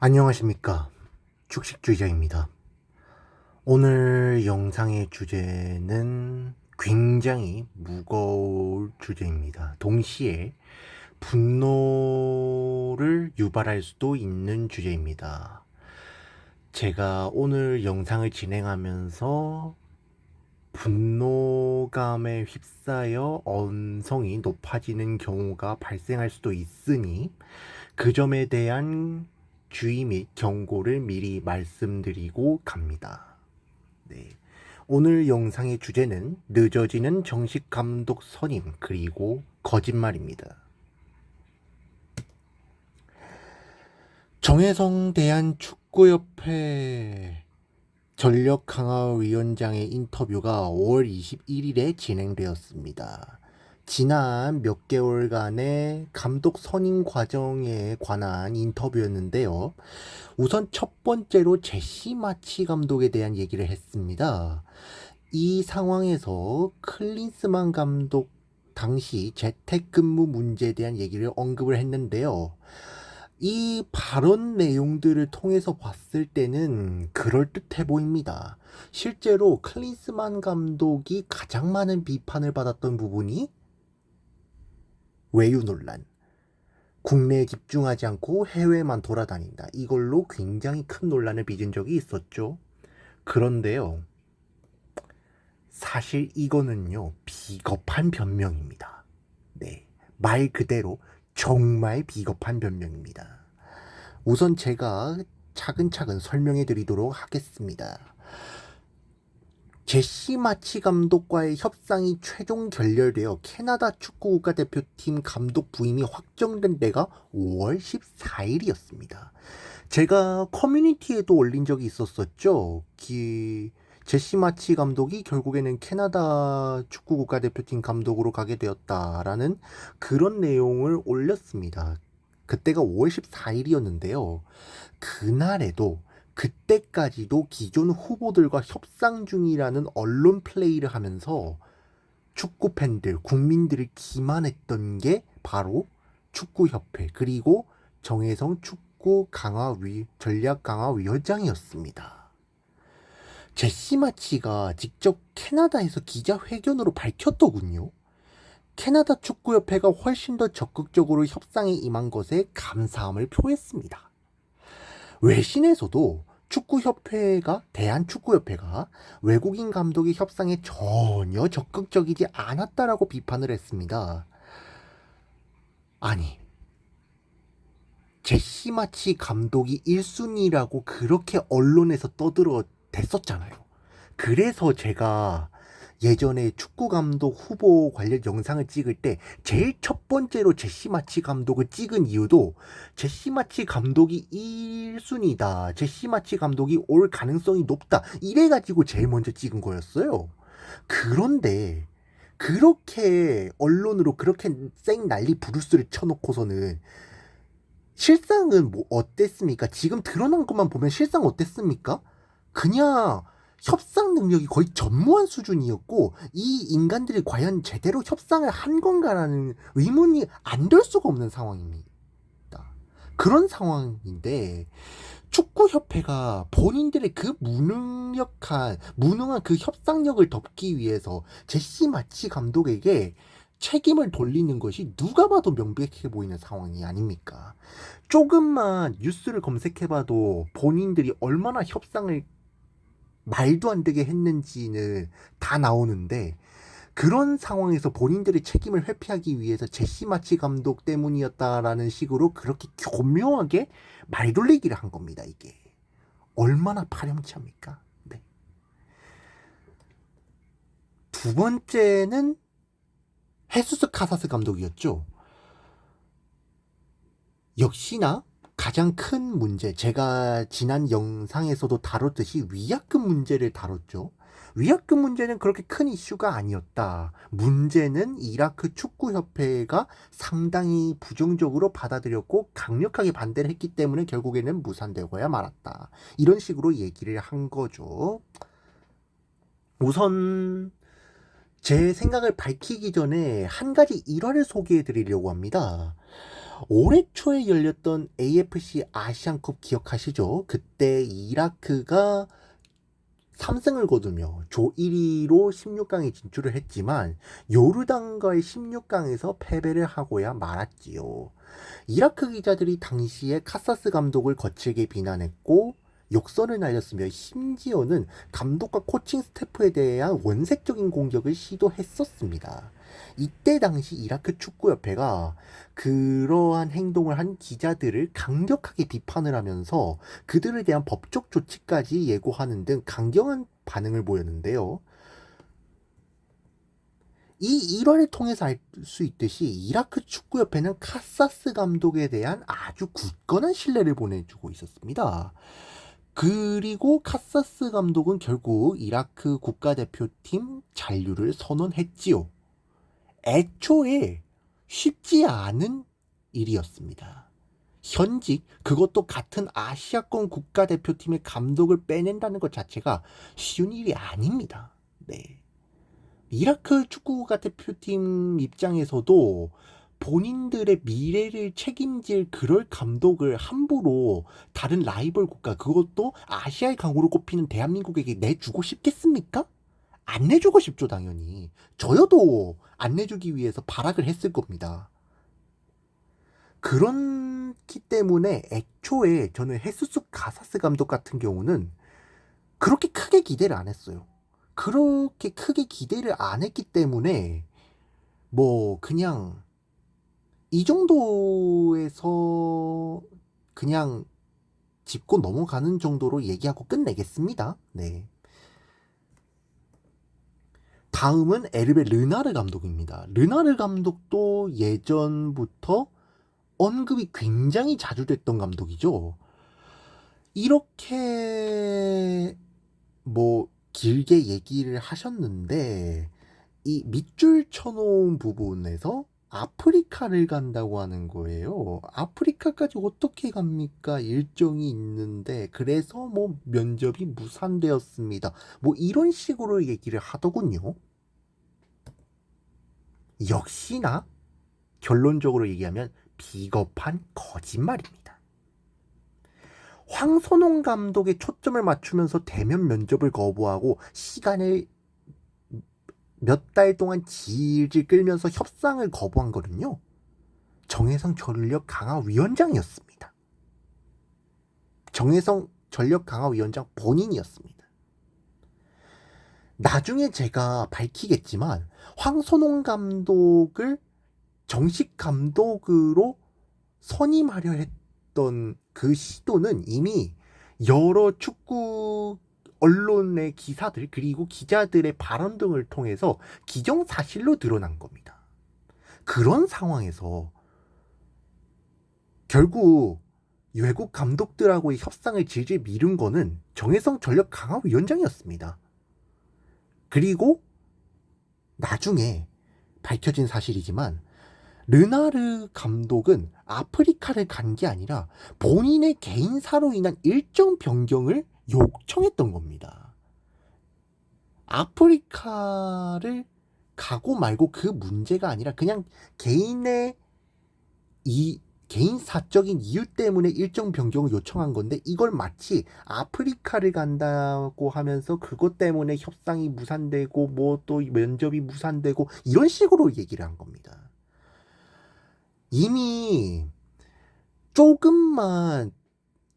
안녕하십니까. 축식주의자입니다. 오늘 영상의 주제는 굉장히 무거울 주제입니다. 동시에 분노를 유발할 수도 있는 주제입니다. 제가 오늘 영상을 진행하면서 분노감에 휩싸여 언성이 높아지는 경우가 발생할 수도 있으니 그 점에 대한 주의 및 경고를 미리 말씀드리고 갑니다. 네. 오늘 영상의 주제는 늦어지는 정식 감독 선임 그리고 거짓말입니다. 정혜성 대한축구협회 전력 강화 위원장의 인터뷰가 5월 21일에 진행되었습니다. 지난 몇 개월간의 감독 선임 과정에 관한 인터뷰였는데요. 우선 첫 번째로 제시 마치 감독에 대한 얘기를 했습니다. 이 상황에서 클린스만 감독 당시 재택근무 문제에 대한 얘기를 언급을 했는데요. 이 발언 내용들을 통해서 봤을 때는 그럴듯해 보입니다. 실제로 클린스만 감독이 가장 많은 비판을 받았던 부분이 외유 논란. 국내에 집중하지 않고 해외만 돌아다닌다. 이걸로 굉장히 큰 논란을 빚은 적이 있었죠. 그런데요. 사실 이거는요. 비겁한 변명입니다. 네. 말 그대로 정말 비겁한 변명입니다. 우선 제가 차근차근 설명해 드리도록 하겠습니다. 제시 마치 감독과의 협상이 최종 결렬되어 캐나다 축구 국가대표팀 감독 부임이 확정된 데가 5월 14일이었습니다. 제가 커뮤니티에도 올린 적이 있었었죠. 제시 마치 감독이 결국에는 캐나다 축구 국가대표팀 감독으로 가게 되었다라는 그런 내용을 올렸습니다. 그때가 5월 14일이었는데요. 그날에도 그때까지도 기존 후보들과 협상 중이라는 언론 플레이를 하면서 축구 팬들, 국민들을 기만했던 게 바로 축구협회 그리고 정혜성 전략 강화 위원장이었습니다. 제시 마치가 직접 캐나다에서 기자회견으로 밝혔더군요. 캐나다 축구협회가 훨씬 더 적극적으로 협상에 임한 것에 감사함을 표했습니다. 외신에서도 대한축구협회가 외국인 감독의 협상에 전혀 적극적이지 않았다라고 비판을 했습니다. 아니, 제시 마치 감독이 1순위라고 그렇게 언론에서 떠들어댔었잖아요. 그래서 제가 예전에 축구 감독 후보 관련 영상을 찍을 때 제일 첫 번째로 제시 마치 감독을 찍은 이유도 제시 마치 감독이 1순위다. 제시 마치 감독이 올 가능성이 높다. 이래가지고 제일 먼저 찍은 거였어요. 그런데 그렇게 언론으로 그렇게 쌩 난리 부르스를 쳐놓고서는 실상은 뭐 어땠습니까? 지금 드러난 것만 보면 실상 어땠습니까? 그냥 협상 능력이 거의 전무한 수준이었고 이 인간들이 과연 제대로 협상을 한 건가라는 의문이 안 들 수가 없는 상황입니다. 그런 상황인데 축구협회가 본인들의 그 무능한 그 협상력을 덮기 위해서 제시 마치 감독에게 책임을 돌리는 것이 누가 봐도 명백해 보이는 상황이 아닙니까? 조금만 뉴스를 검색해봐도 본인들이 얼마나 협상을 말도 안 되게 했는지는 다 나오는데 그런 상황에서 본인들의 책임을 회피하기 위해서 제시 마치 감독 때문이었다라는 식으로 그렇게 교묘하게 말돌리기를 한 겁니다. 이게 얼마나 파렴치합니까? 네. 두 번째는 헤수스 카사스 감독이었죠. 역시나 가장 큰 문제, 제가 지난 영상에서도 다뤘듯이 위약금 문제를 다뤘죠. 위약금 문제는 그렇게 큰 이슈가 아니었다. 문제는 이라크 축구협회가 상당히 부정적으로 받아들였고 강력하게 반대를 했기 때문에 결국에는 무산되고야 말았다. 이런 식으로 얘기를 한 거죠. 우선 제 생각을 밝히기 전에 한 가지 일화를 소개해 드리려고 합니다. 올해 초에 열렸던 AFC 아시안컵 기억하시죠? 그때 이라크가 3승을 거두며 조 1위로 16강에 진출을 했지만 요르단과의 16강에서 패배를 하고야 말았지요. 이라크 기자들이 당시에 카사스 감독을 거칠게 비난했고 욕설을 날렸으며 심지어는 감독과 코칭 스태프에 대한 원색적인 공격을 시도했었습니다. 이때 당시 이라크 축구협회가 그러한 행동을 한 기자들을 강력하게 비판을 하면서 그들에 대한 법적 조치까지 예고하는 등 강경한 반응을 보였는데요. 이 일화를 통해서 알 수 있듯이 이라크 축구협회는 카사스 감독에 대한 아주 굳건한 신뢰를 보내주고 있었습니다. 그리고 카사스 감독은 결국 이라크 국가대표팀 잔류를 선언했지요. 애초에 쉽지 않은 일이었습니다. 현직, 그것도 같은 아시아권 국가대표팀의 감독을 빼낸다는 것 자체가 쉬운 일이 아닙니다. 네. 이라크 축구국가대표팀 입장에서도 본인들의 미래를 책임질 그럴 감독을 함부로 다른 라이벌 국가, 그것도 아시아의 강호로 꼽히는 대한민국에게 내주고 싶겠습니까? 안 내주고 싶죠, 당연히. 저여도 안 내주기 위해서 발악을 했을 겁니다. 그렇기 때문에 애초에 저는 헤수스 카사스 감독 같은 경우는 그렇게 크게 기대를 안 했어요. 그렇게 크게 기대를 안 했기 때문에 뭐 그냥 이 정도에서 그냥 짚고 넘어가는 정도로 얘기하고 끝내겠습니다. 네. 다음은 에르베 르나르 감독입니다. 르나르 감독도 예전부터 언급이 굉장히 자주 됐던 감독이죠. 이렇게 뭐 길게 얘기를 하셨는데 이 밑줄 쳐놓은 부분에서 아프리카를 간다고 하는 거예요. 아프리카까지 어떻게 갑니까? 일정이 있는데 그래서 뭐 면접이 무산되었습니다. 뭐 이런 식으로 얘기를 하더군요. 역시나 결론적으로 얘기하면 비겁한 거짓말입니다. 황선홍 감독의 초점을 맞추면서 대면 면접을 거부하고 시간을 몇 달 동안 질질 끌면서 협상을 거부한 거는요, 정혜성 전력 강화 위원장이었습니다. 정혜성 전력 강화 위원장 본인이었습니다. 나중에 제가 밝히겠지만 황선홍 감독을 정식 감독으로 선임하려 했던 그 시도는 이미 여러 축구 언론의 기사들 그리고 기자들의 발언 등을 통해서 기정사실로 드러난 겁니다. 그런 상황에서 결국 외국 감독들하고의 협상을 질질 미룬 거는 정혜성 전력 강화 위원장이었습니다. 그리고 나중에 밝혀진 사실이지만 르나르 감독은 아프리카를 간 게 아니라 본인의 개인사로 인한 일정 변경을 요청했던 겁니다. 아프리카를 가고 말고 그 문제가 아니라 그냥 개인의 개인 사적인 이유 때문에 일정 변경을 요청한 건데 이걸 마치 아프리카를 간다고 하면서 그것 때문에 협상이 무산되고 뭐 또 면접이 무산되고 이런 식으로 얘기를 한 겁니다. 이미 조금만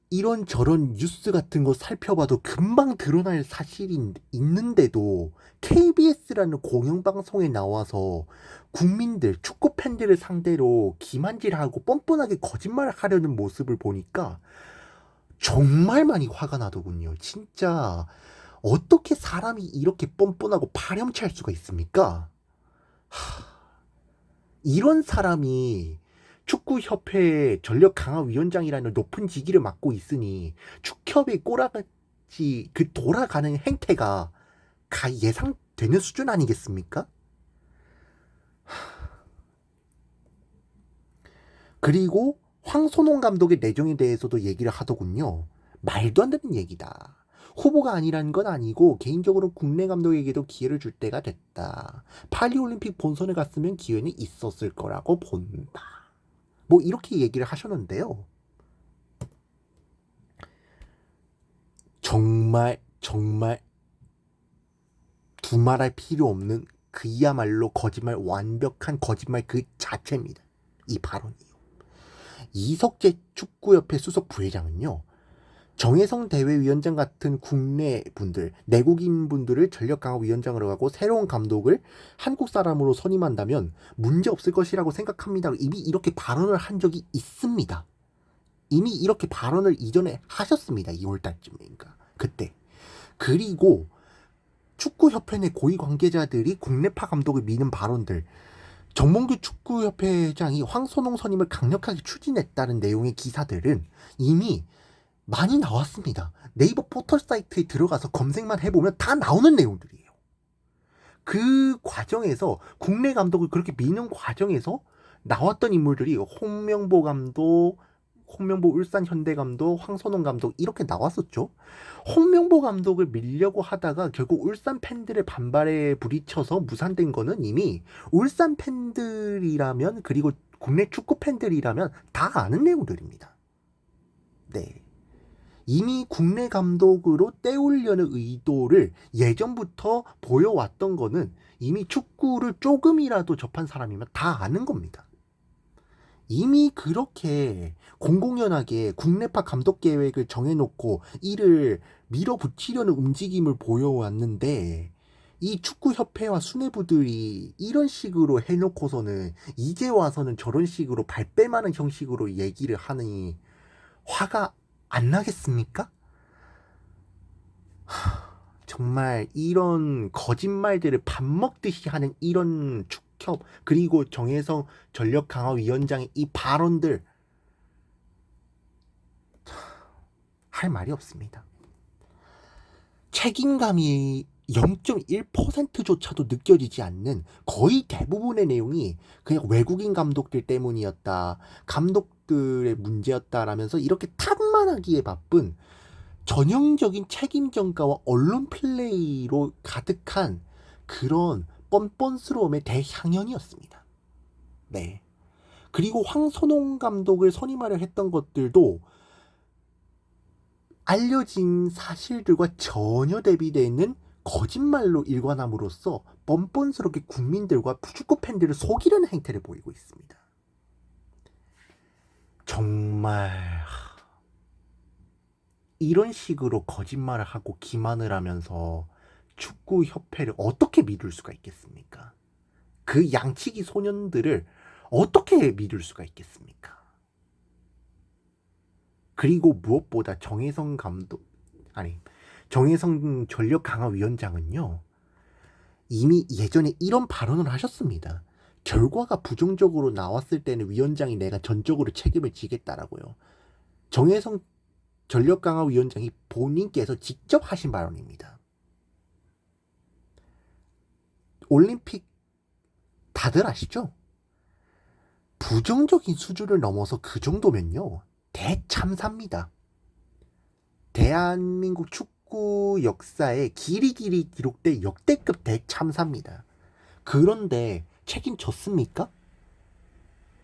이런저런 뉴스 같은 거 살펴봐도 금방 드러날 사실이 있는데도 KBS라는 공영방송에 나와서 국민들, 축구 팬들을 상대로 기만질하고 뻔뻔하게 거짓말을 하려는 모습을 보니까 정말 많이 화가 나더군요. 진짜 어떻게 사람이 이렇게 뻔뻔하고 파렴치할 수가 있습니까? 이런 사람이 축구협회 전력 강화 위원장이라는 높은 직위를 맡고 있으니 축협의 꼬라같이 그 돌아가는 행태가 예상되는 수준 아니겠습니까? 그리고 황선홍 감독의 내정에 대해서도 얘기를 하더군요. 말도 안 되는 얘기다. 후보가 아니라는 건 아니고 개인적으로 국내 감독에게도 기회를 줄 때가 됐다. 파리올림픽 본선에 갔으면 기회는 있었을 거라고 본다. 뭐 이렇게 얘기를 하셨는데요. 정말 두말할 필요 없는 그야말로 거짓말, 완벽한 거짓말 그 자체입니다. 이 발언이요. 이석재 축구협회 수석 부회장은요. 정혜성 대회위원장 같은 국내 분들, 내국인 분들을 전력 강화 위원장으로 하고 새로운 감독을 한국 사람으로 선임한다면 문제 없을 것이라고 생각합니다. 이미 이렇게 발언을 한 적이 있습니다. 이미 이렇게 발언을 이전에 하셨습니다. 2월 달쯤인가. 그때. 그리고 축구협회 내 고위 관계자들이 국내파 감독을 미는 발언들, 정몽규 축구협회장이 황선홍 선임을 강력하게 추진했다는 내용의 기사들은 이미 많이 나왔습니다. 네이버 포털 사이트에 들어가서 검색만 해보면 다 나오는 내용들이에요. 그 과정에서 국내 감독을 그렇게 미는 과정에서 나왔던 인물들이 홍명보 감독, 홍명보 울산 현대 감독, 황선홍 감독 이렇게 나왔었죠. 홍명보 감독을 밀려고 하다가 결국 울산 팬들의 반발에 부딪혀서 무산된 거는 이미 울산 팬들이라면 그리고 국내 축구 팬들이라면 다 아는 내용들입니다. 네. 이미 국내 감독으로 떼우려는 의도를 예전부터 보여왔던 거는 이미 축구를 조금이라도 접한 사람이면 다 아는 겁니다. 이미 그렇게 공공연하게 국내파 감독 계획을 정해놓고 이를 밀어붙이려는 움직임을 보여왔는데 이 축구협회와 수뇌부들이 이런 식으로 해놓고서는 이제 와서는 저런 식으로 발뺌하는 형식으로 얘기를 하니 화가 안 나겠습니까? 정말 이런 거짓말들을 밥 먹듯이 하는 이런 축협 그리고 정혜성 전력강화위원장의 이 발언들 할 말이 없습니다. 책임감이 0.1%조차도 느껴지지 않는 거의 대부분의 내용이 그냥 외국인 감독들 때문이었다. 감독들의 문제였다라면서 이렇게 탓만하기에 바쁜 전형적인 책임 전가와 언론 플레이로 가득한 그런 뻔뻔스러움의 대향연이었습니다. 네. 그리고 황선홍 감독을 선임하려 했던 것들도 알려진 사실들과 전혀 대비되는 거짓말로 일관함으로써 뻔뻔스럽게 국민들과 축구 팬들을 속이려는 행태를 보이고 있습니다. 정말 이런 식으로 거짓말을 하고 기만을 하면서 축구협회를 어떻게 믿을 수가 있겠습니까? 그 양치기 소년들을 어떻게 믿을 수가 있겠습니까? 그리고 무엇보다 정혜성 전력강화위원장은요, 이미 예전에 이런 발언을 하셨습니다. 결과가 부정적으로 나왔을 때는 위원장이 내가 전적으로 책임을 지겠다라고요. 정혜성 전력강화위원장이 본인께서 직접 하신 발언입니다. 올림픽 다들 아시죠? 부정적인 수준을 넘어서 그 정도면요, 대참사입니다. 대한민국 축구 역사에 길이 기록된 역대급 대참사입니다. 그런데 책임졌습니까?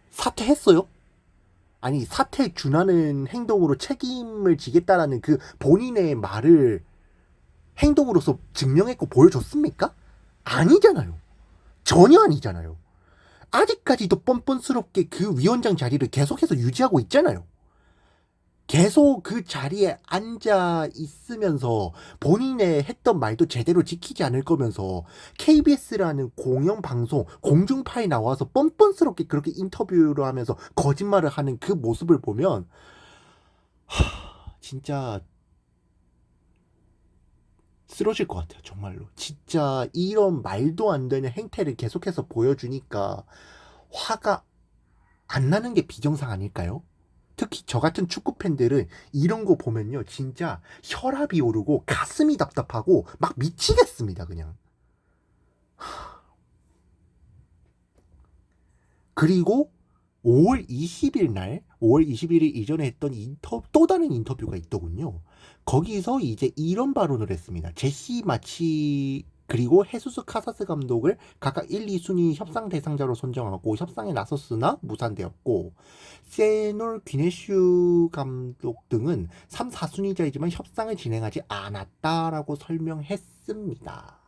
사퇴했어요? 아니, 사퇴에 준하는 행동으로 책임을 지겠다라는 그 본인의 말을 행동으로서 증명했고 보여줬습니까? 아니잖아요. 전혀 아니잖아요. 아직까지도 뻔뻔스럽게 그 위원장 자리를 계속해서 유지하고 있잖아요. 계속 그 자리에 앉아 있으면서 본인의 했던 말도 제대로 지키지 않을 거면서 KBS라는 공영방송 공중파에 나와서 뻔뻔스럽게 그렇게 인터뷰를 하면서 거짓말을 하는 그 모습을 보면 진짜 쓰러질 것 같아요. 정말로. 진짜 이런 말도 안 되는 행태를 계속해서 보여주니까 화가 안 나는 게 비정상 아닐까요? 특히 저 같은 축구 팬들은 이런 거 보면요, 진짜 혈압이 오르고 가슴이 답답하고 막 미치겠습니다, 그냥. 그리고 5월 20일 이전에 했던 또 다른 인터뷰가 있더군요. 거기서 이제 이런 발언을 했습니다. 제시 마치 그리고 헤수스 카사스 감독을 각각 1, 2순위 협상 대상자로 선정하고 협상에 나섰으나 무산되었고, 세놀 귀네슈 감독 등은 3, 4순위자이지만 협상을 진행하지 않았다라고 설명했습니다.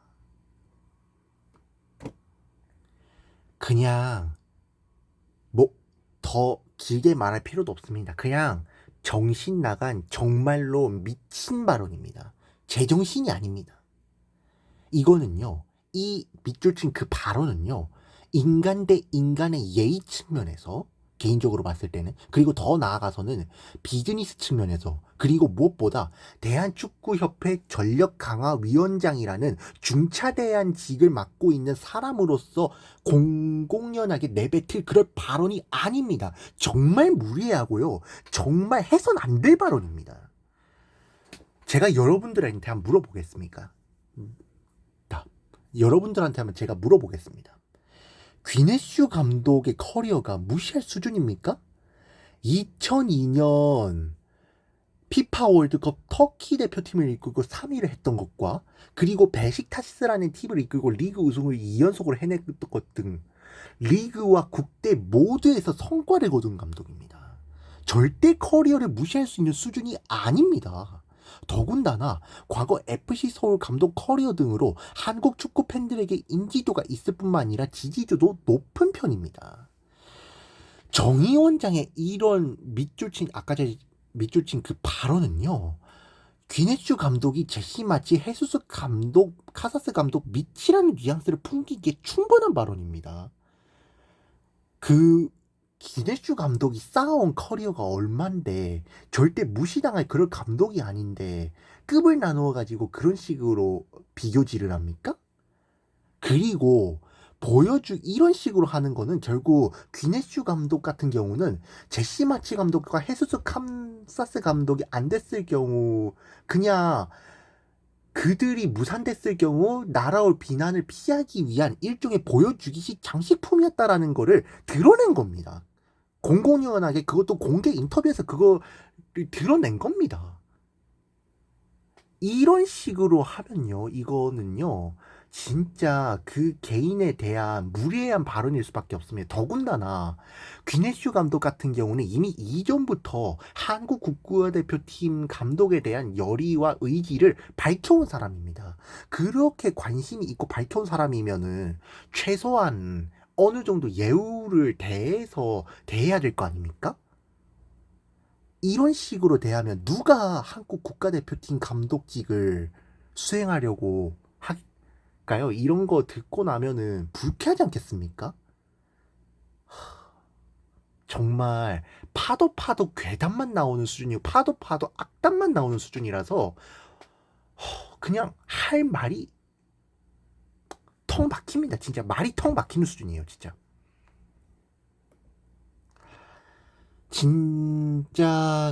그냥 뭐 더 길게 말할 필요도 없습니다. 그냥 정신 나간 정말로 미친 발언입니다. 제정신이 아닙니다. 이거는요, 이 밑줄 친 그 발언은요, 인간 대 인간의 예의 측면에서, 개인적으로 봤을 때는, 그리고 더 나아가서는 비즈니스 측면에서, 그리고 무엇보다 대한축구협회 전력강화위원장이라는 중차대한직을 맡고 있는 사람으로서 공공연하게 내뱉을 그럴 발언이 아닙니다. 정말 무리하고요, 정말 해선 안 될 발언입니다. 제가 여러분들한테 한번 물어보겠습니까? 여러분들한테 한번 제가 물어보겠습니다. 귀네슈 감독의 커리어가 무시할 수준입니까? 2002년 피파 월드컵 터키 대표팀을 이끌고 3위를 했던 것과, 그리고 베식타시스라는 팀을 이끌고 리그 우승을 2연속으로 해냈던 것 등 리그와 국대 모두에서 성과를 거둔 감독입니다. 절대 커리어를 무시할 수 있는 수준이 아닙니다. 더군다나 과거 FC 서울 감독 커리어 등으로 한국 축구 팬들에게 인지도가 있을 뿐만 아니라 지지도도 높은 편입니다. 정의 원장의 이런 밑줄 친 그 발언은요, 귀네슈 감독이 제시 마치 헤수스 감독, 카사스 감독 밑이라는 뉘앙스를 풍기기에 충분한 발언입니다. 귀네슈 감독이 쌓아온 커리어가 얼만데 절대 무시당할 그럴 감독이 아닌데 급을 나누어 가지고 그런 식으로 비교질을 합니까? 그리고 이런 식으로 하는 거는 결국 귀네슈 감독 같은 경우는 제시 마치 감독과 헤수스 캄사스 감독이 안 됐을 경우, 그냥 그들이 무산됐을 경우 날아올 비난을 피하기 위한 일종의 보여주기식 장식품이었다라는 거를 드러낸 겁니다. 공공연하게, 그것도 공개 인터뷰에서 그거 드러낸 겁니다. 이런 식으로 하면요, 이거는요, 진짜 그 개인에 대한 무례한 발언일 수밖에 없습니다. 더군다나 귀네슈 감독 같은 경우는 이미 이전부터 한국 국가대표팀 감독에 대한 열의와 의지를 밝혀온 사람입니다. 그렇게 관심이 있고 밝혀온 사람이면은 최소한 어느 정도 예우를 대해야 될 거 아닙니까? 이런 식으로 대하면 누가 한국 국가대표팀 감독직을 수행하려고 할까요? 이런 거 듣고 나면은 불쾌하지 않겠습니까? 정말 파도 괴담만 나오는 수준이고 파도 악담만 나오는 수준이라서 그냥 할 말이 텅 막힙니다. 진짜 말이 텅 막히는 수준이에요. 진짜.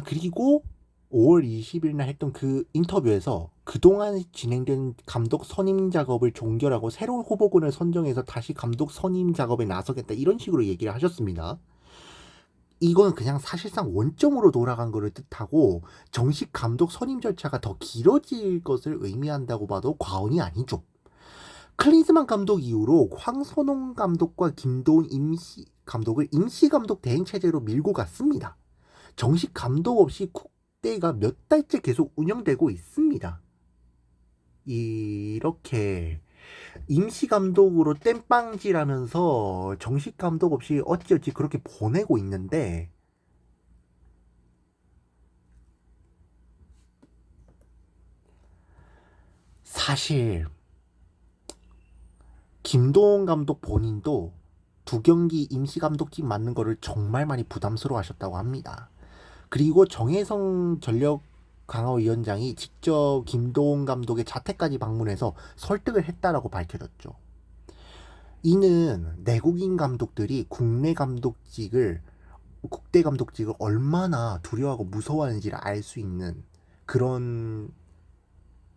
그리고 5월 20일 날 했던 그 인터뷰에서 그동안 진행된 감독 선임 작업을 종결하고 새로운 후보군을 선정해서 다시 감독 선임 작업에 나서겠다, 이런 식으로 얘기를 하셨습니다. 이건 그냥 사실상 원점으로 돌아간 것을 뜻하고 정식 감독 선임 절차가 더 길어질 것을 의미한다고 봐도 과언이 아니죠. 클린스만 감독 이후로 황선홍 감독과 김도훈 감독을 임시 감독 대행 체제로 밀고 갔습니다. 정식 감독 없이 국대가 몇 달째 계속 운영되고 있습니다. 이렇게 임시 감독으로 땜빵질하면서 정식 감독 없이 어찌어찌 그렇게 보내고 있는데, 사실 김도훈 감독 본인도 2경기 임시 감독직 맡는 거를 정말 많이 부담스러워 하셨다고 합니다. 그리고 정혜성 전력 강화위원장이 직접 김도훈 감독의 자택까지 방문해서 설득을 했다라고 밝혀졌죠. 이는 내국인 감독들이 국대 감독직을 얼마나 두려워하고 무서워하는지를 알 수 있는 그런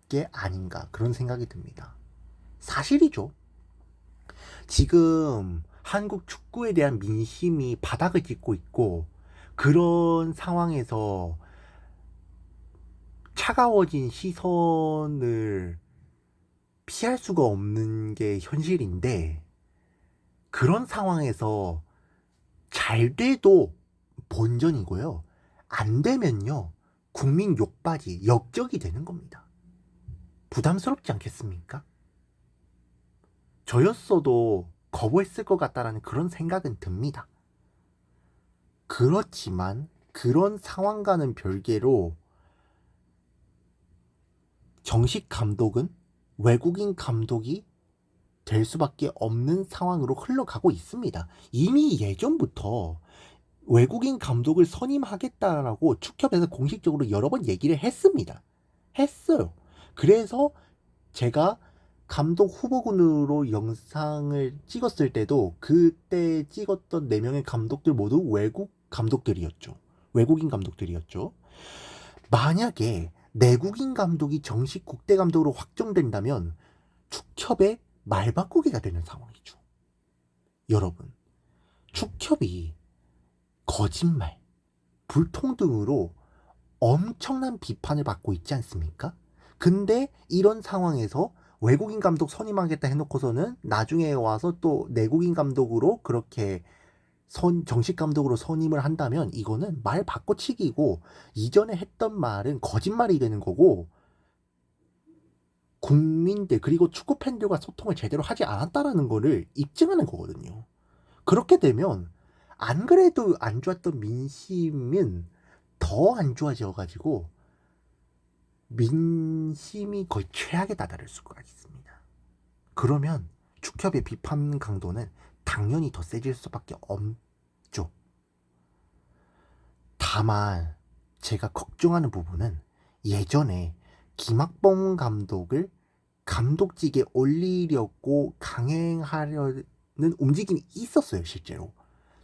게 아닌가, 그런 생각이 듭니다. 사실이죠. 지금 한국 축구에 대한 민심이 바닥을 찍고 있고, 그런 상황에서 차가워진 시선을 피할 수가 없는 게 현실인데, 그런 상황에서 잘 돼도 본전이고요. 안 되면요, 국민 욕받이, 역적이 되는 겁니다. 부담스럽지 않겠습니까? 저였어도 거부했을 것 같다라는 그런 생각은 듭니다. 그렇지만 그런 상황과는 별개로 정식 감독은 외국인 감독이 될 수밖에 없는 상황으로 흘러가고 있습니다. 이미 예전부터 외국인 감독을 선임하겠다라고 축협에서 공식적으로 여러 번 얘기를 했어요. 그래서 제가 감독 후보군으로 영상을 찍었을 때도 그때 찍었던 4명의 감독들 모두 외국인 감독들이었죠. 만약에 내국인 감독이 정식 국대 감독으로 확정된다면 축협의 말바꾸기가 되는 상황이죠. 여러분, 축협이 거짓말, 불통 등으로 엄청난 비판을 받고 있지 않습니까? 근데 이런 상황에서 외국인 감독 선임하겠다 해놓고서는 나중에 와서 또 내국인 감독으로 그렇게 정식 감독으로 선임을 한다면 이거는 말 바꿔치기고, 이전에 했던 말은 거짓말이 되는 거고, 국민들 그리고 축구 팬들과 소통을 제대로 하지 않았다라는 거를 입증하는 거거든요. 그렇게 되면 안 그래도 안 좋았던 민심은 더 안 좋아져가지고 민심이 거의 최악에 다다를 수가 있습니다. 그러면 축협의 비판 강도는 당연히 더 세질 수밖에 없죠. 다만 제가 걱정하는 부분은, 예전에 김학범 감독을 감독직에 올리려고 강행하려는 움직임이 있었어요. 실제로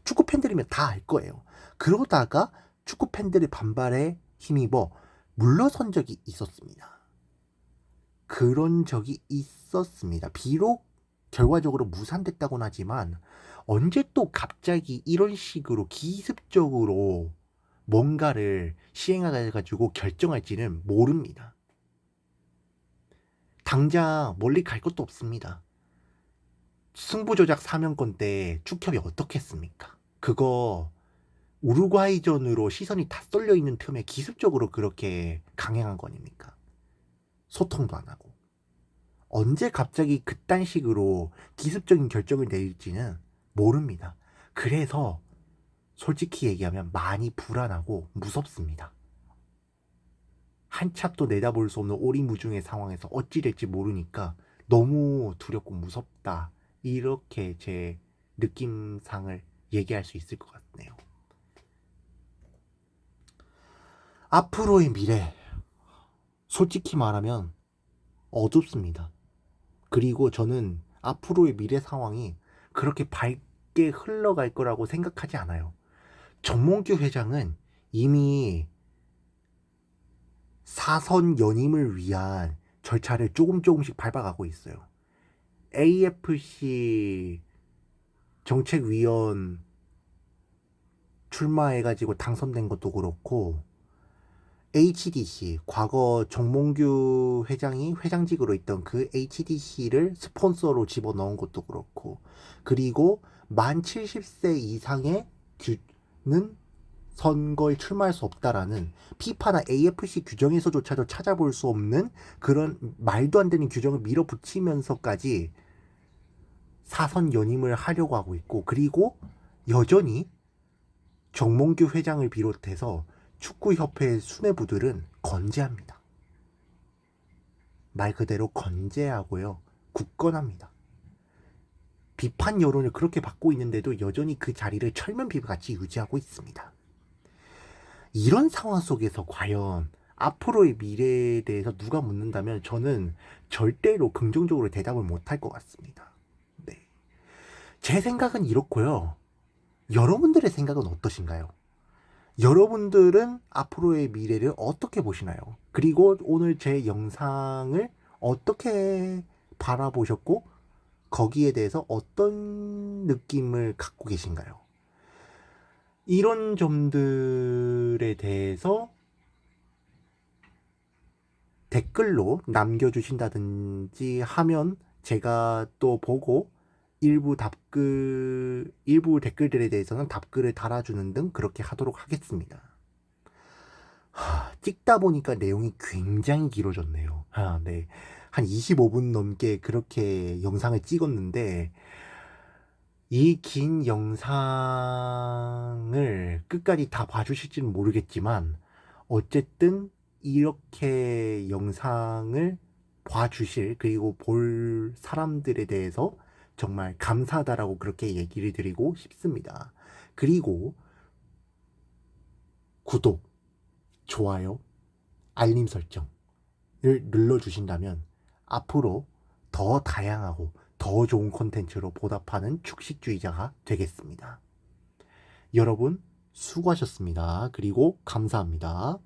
축구 팬들이면 다 알 거예요. 그러다가 축구 팬들의 반발에 힘입어 물러선 적이 있었습니다. 그런 적이 있었습니다. 비록 결과적으로 무산됐다고는 하지만 언제 또 갑자기 이런 식으로 기습적으로 뭔가를 시행해가지고 결정할지는 모릅니다. 당장 멀리 갈 것도 없습니다. 승부조작 사면권 때 축협이 어떻게 했습니까? 그거 우루과이전으로 시선이 다 쏠려 있는 틈에 기습적으로 그렇게 강행한 거 아닙니까? 소통도 안 하고. 언제 갑자기 그딴 식으로 기습적인 결정을 내릴지는 모릅니다. 그래서 솔직히 얘기하면 많이 불안하고 무섭습니다. 한참도 내다볼 수 없는 오리무중의 상황에서 어찌 될지 모르니까 너무 두렵고 무섭다. 이렇게 제 느낌상을 얘기할 수 있을 것 같네요. 앞으로의 미래, 솔직히 말하면 어둡습니다. 그리고 저는 앞으로의 미래 상황이 그렇게 밝게 흘러갈 거라고 생각하지 않아요. 정몽규 회장은 이미 사선 연임을 위한 절차를 조금씩 밟아가고 있어요. AFC 정책위원 출마해가지고 당선된 것도 그렇고, HDC, 과거 정몽규 회장이 회장직으로 있던 그 HDC를 스폰서로 집어넣은 것도 그렇고, 그리고 만 70세 이상의 는 선거에 출마할 수 없다라는 피파나 AFC 규정에서조차도 찾아볼 수 없는 그런 말도 안 되는 규정을 밀어붙이면서까지 사선 연임을 하려고 하고 있고, 그리고 여전히 정몽규 회장을 비롯해서 축구협회의 수뇌부들은 건재합니다. 말 그대로 건재하고요, 굳건합니다. 비판 여론을 그렇게 받고 있는데도 여전히 그 자리를 철면피부같이 유지하고 있습니다. 이런 상황 속에서 과연 앞으로의 미래에 대해서 누가 묻는다면 저는 절대로 긍정적으로 대답을 못할 것 같습니다. 네. 제 생각은 이렇고요. 여러분들의 생각은 어떠신가요? 여러분들은 앞으로의 미래를 어떻게 보시나요? 그리고 오늘 제 영상을 어떻게 바라보셨고, 거기에 대해서 어떤 느낌을 갖고 계신가요? 이런 점들에 대해서 댓글로 남겨주신다든지 하면 제가 또 보고 일부 댓글들에 대해서는 답글을 달아주는 등 그렇게 하도록 하겠습니다. 찍다 보니까 내용이 굉장히 길어졌네요. 네. 한 25분 넘게 그렇게 영상을 찍었는데 이 긴 영상을 끝까지 다 봐주실지는 모르겠지만 어쨌든 이렇게 영상을 봐주실 그리고 볼 사람들에 대해서 정말 감사하다라고 그렇게 얘기를 드리고 싶습니다. 그리고 구독, 좋아요, 알림 설정을 눌러주신다면 앞으로 더 다양하고 더 좋은 콘텐츠로 보답하는 축식주의자가 되겠습니다. 여러분 수고하셨습니다. 그리고 감사합니다.